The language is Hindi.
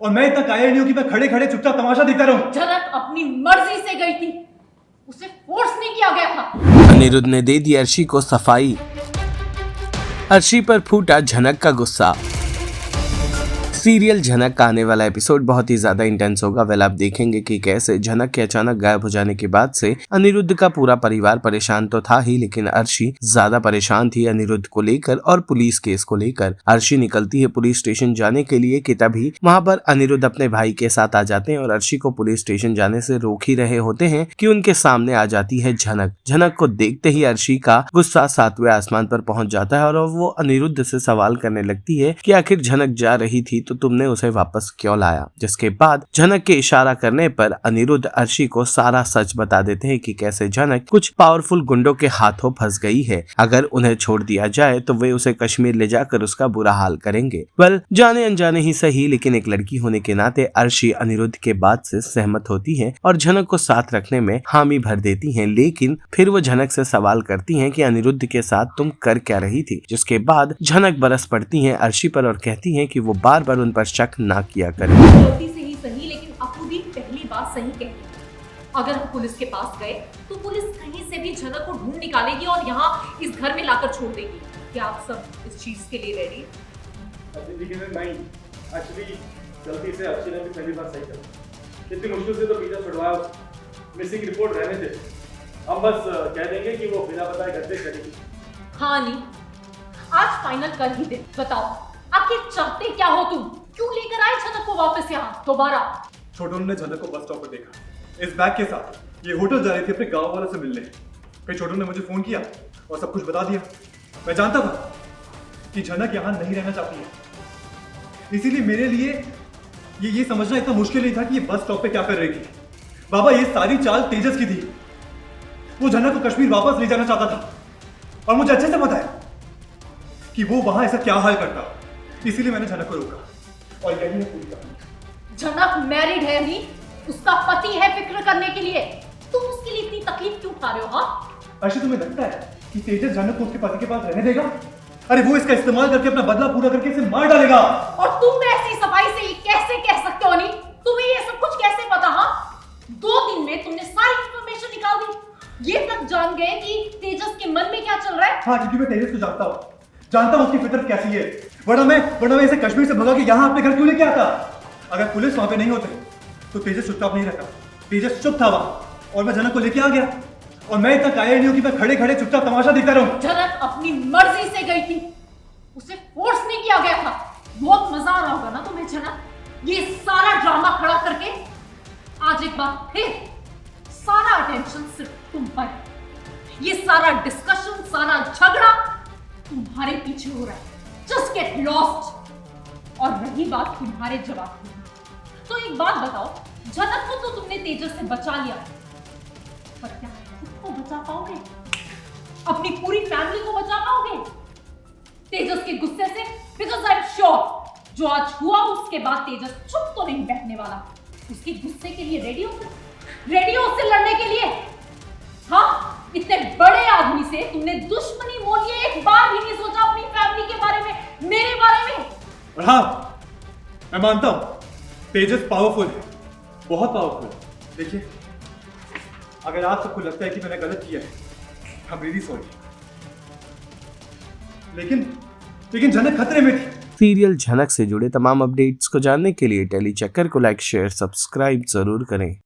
और मैं इतना कायर नहीं हूं कि मैं खड़े खड़े चुपचाप तमाशा देखता रहूं। झनक अपनी मर्जी से गई थी, उसे फोर्स नहीं किया गया था। अनिरुद्ध ने दे दी अर्शी को सफाई। अर्शी पर फूटा झनक का गुस्सा। सीरियल झनक का आने वाला एपिसोड बहुत ही ज्यादा इंटेंस होगा। वेल, आप देखेंगे कि कैसे झनक के अचानक गायब हो जाने के बाद से अनिरुद्ध का पूरा परिवार परेशान तो था ही, लेकिन अर्शी ज्यादा परेशान थी अनिरुद्ध को लेकर और पुलिस केस को लेकर। अर्शी निकलती है पुलिस स्टेशन जाने के लिए कि तभी वहां पर अनिरुद्ध अपने भाई के साथ आ जाते हैं और अर्शी को पुलिस स्टेशन जाने से रोक ही रहे होते हैं कि उनके सामने आ जाती है झनक। झनक को देखते ही अर्शी का गुस्सा 7वें आसमान पर पहुंच जाता है और वो अनिरुद्ध से सवाल करने लगती है कि आखिर झनक जा रही थी तो तुमने उसे वापस क्यों लाया। जिसके बाद झनक के इशारा करने पर अनिरुद्ध अर्शी को सारा सच बता देते हैं कि कैसे झनक कुछ पावरफुल गुंडों के हाथों फंस गई है। अगर उन्हें छोड़ दिया जाए तो वे उसे कश्मीर ले जाकर उसका बुरा हाल करेंगे। वेल, जाने अनजाने ही सही, लेकिन एक लड़की होने के नाते अर्शी अनिरुद्ध के बात से सहमत होती है और झनक को साथ रखने में हामी भर देती है। लेकिन फिर वो झनक से सवाल करती है कि अनिरुद्ध के साथ तुम कर क्या रही थी। जिसके बाद झनक बरस पड़ती है अर्शी पर और कहती है कि वो बार बार उन पर शक ना किया करें। गलती से ही सही, लेकिन अपू दी पहली बात सही कहती है। अगर हम पुलिस के पास गए तो पुलिस कहीं से भी झनक को ढूंढ निकालेगी और यहाँ इस घर में लाकर छोड़ देगी। क्या आप सब इस चीज के लिए रेडी? नहीं, एक्चुअली गलती से अर्शी ने भी पहली बार सही कहा। कितनी मुश्किल से तो पीछा छुड़वाया, मिसिंग रिपोर्ट रहने थे। हम बस कह देंगे कि वो बिना बताए घर से चली। हाँ नहीं, आज फाइनल कर ही दे। बताओ आखिर चाहते क्या हो तुम? क्यों लेकर आए झनक को वापस यहाँ दोबारा? छोटू ने झनक को बस स्टॉप पर देखा इस बैग के साथ। ये होटल जा रही थी अपने गांव वालों से मिलने। फिर छोटू ने मुझे फोन किया और सब कुछ बता दिया। मैं जानता था कि झनक यहाँ नहीं रहना चाहती है, इसीलिए मेरे लिए ये समझना इतना मुश्किल नहीं था कि ये बस स्टॉप पे क्या कर रही थी। बाबा, ये सारी चाल तेजस की थी। वो झनक को कश्मीर वापस ले जाना चाहता था और मुझे अच्छे से पता है कि वो वहां ऐसा क्या हाल करता। इसीलिए मैंने झनक को रोका और यही है पूरी कहानी। झनक मैरिड है नहीं, उसका पति है फिक्र करने के लिए। तुम उसके लिए इतनी तकलीफ क्यों उठा रहे हो? हाँ अर्शी, तुम्हें लगता है कि तेजस झनक को उसके पति के पास रहने देगा? अरे वो इसका इस्तेमाल करके अपना बदला पूरा करके इसे मार डालेगा। और तुम ऐसी सफाई से ये कैसे कह सकते हो? नहीं, तुम्हें ये सब कुछ कैसे पता? हाँ 2 दिन में तुमने सारी इंफॉर्मेशन निकाल दी। ये तक जान गए कि तेजस के मन में क्या चल रहा है। हाँ, क्योंकि मैं तेजस को जानता हूँ उसकी फितरत कैसी है। वरना मैं इसे कश्मीर से भगा के यहाँ अपने घर क्यों लेके आता? अगर पुलिस वहां पे नहीं होते तो तेजस चुपचाप नहीं रहता। तेजस चुप था वहां और मैं झनक को लेके आ गया। और मैं इतना कायर नहीं हूं कि मैं खड़े खड़े चुपचाप तमाशा देखता रहूं। झनक अपनी मर्जी से गई थी, उसे फोर्स नहीं किया गया था। बहुत मजा आ रहा होगा ना तुम्हें झनक, ये सारा ड्रामा खड़ा करके। आज एक बार फिर सारा अटेंशन सिर्फ तुम पर है। ये सारा डिस्कशन, सारा झगड़ा तुम्हारे पीछे हो रहा है। Just get lost. और रही बात तुम्हारे जवाब की, तो एक बात बताओ, झनक को तो तुमने तेजस से बचा लिया, पर क्या खुद को बचा पाओगे? अपनी पूरी फैमिली को बचा पाओगे तेजस के गुस्से से? बिकॉज आई एम श्योर जो आज हुआ उसके बाद तेजस चुप तो नहीं बैठने वाला। उसके गुस्से के लिए रेडी हो उससे लड़ने के लिए। हाँ, इतने बड़े आदमी से तुमने दुश्मनी मोल लिए, एक बार भी नहीं सोचा अपनी फैमिली के बारे में, मेरे बारे में? और हाँ, मैं मानता हूं तेजस पावरफुल है, बहुत पावरफुल। देखिए, अगर आप सबको लगता है कि मैंने गलत किया है, I'm really sorry। लेकिन झनक खतरे में थी। सीरियल झनक से जुड़े तमाम अपडेट्स को जानने के लिए टेली चक्कर को लाइक, शेयर, सब्सक्राइब जरूर करें।